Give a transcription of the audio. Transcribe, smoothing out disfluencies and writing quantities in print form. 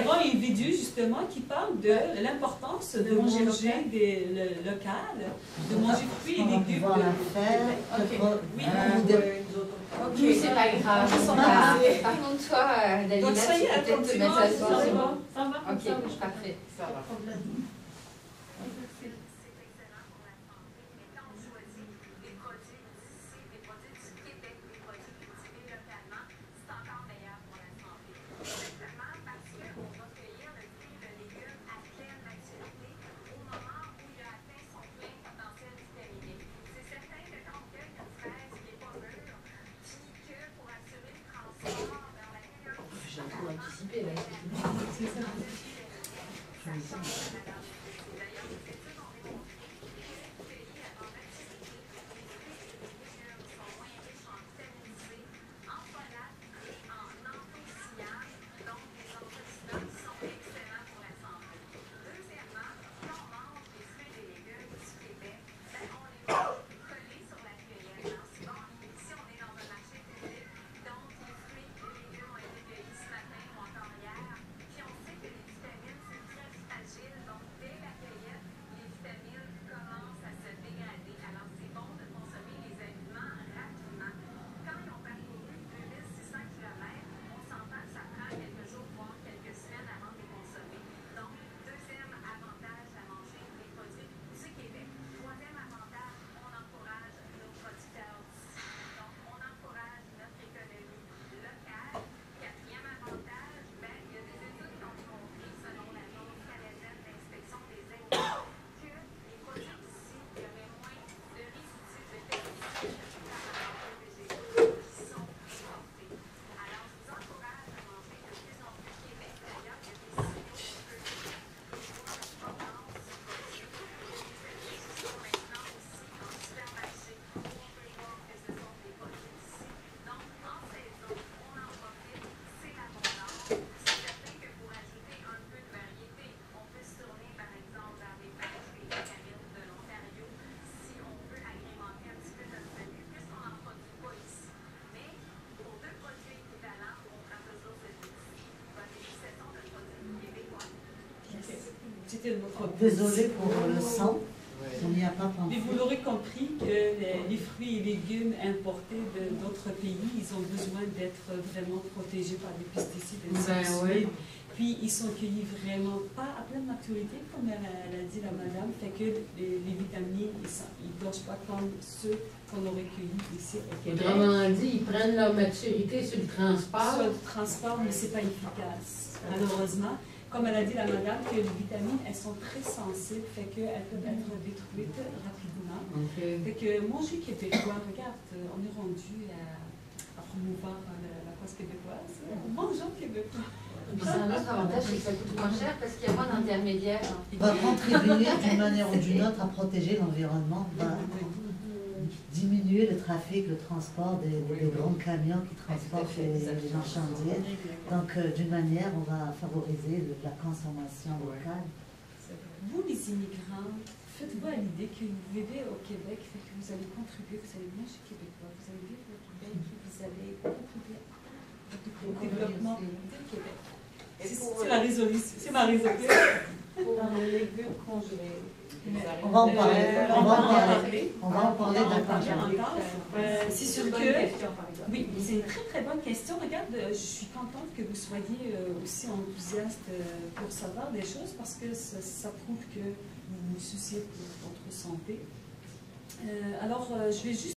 verra une vidéo justement qui parle de l'importance de manger local, de manger fruits et légumes. On va pouvoir la faire. Oui, c'est pas grave. Par contre, toi, Dalila, donc ça y est, peut-être te mettre à ça va. Ok, parfait. Ça va. J'ai trop anticipé là. C'est ça. Désolée pour le sang, on n'y a pas pensé. Mais vous l'aurez compris que les fruits et légumes importés d'autres pays, ils ont besoin d'être vraiment protégés par les pesticides et les insecticides. Puis ils sont cueillis vraiment pas à pleine maturité, comme elle a dit la madame, fait que les vitamines, ils ne dosent pas comme ceux qu'on aurait cueillis ici au Québec. Autrement dit, ils prennent leur maturité sur le transport. Sur le transport, mais ce n'est pas efficace, malheureusement. Comme elle a dit la madame, que les vitamines, elles sont très sensibles, fait qu'elles peuvent être détruites rapidement. Fait que manger québécois, regarde, on est rendu à promouvoir la cause québécoise. Mangeons québécois. Puis c'est un autre avantage, c'est que ça coûte moins cher parce qu'il y a moins d'intermédiaires. Va contribuer d'une manière ou d'une autre à protéger l'environnement, va diminuer le trafic, le transport des grands camions qui transportent les marchandises. Donc, d'une manière, on va favoriser la consommation locale. Vous, les immigrants, faites-vous à l'idée que vous vivez au Québec, fait que vous allez contribuer, vous allez manger québécois, vous allez vivre au Québec, vous allez contribuer au développement du Québec. C'est la résolution, c'est ma résolution. Pour les légumes congelés. On va en parler. On va en parler d'accord. C'est sûr que, oui, c'est une très très bonne question. Regarde, je suis contente que vous soyez aussi enthousiaste pour savoir des choses parce que ça prouve que vous vous souciez pour votre santé. Alors, je vais juste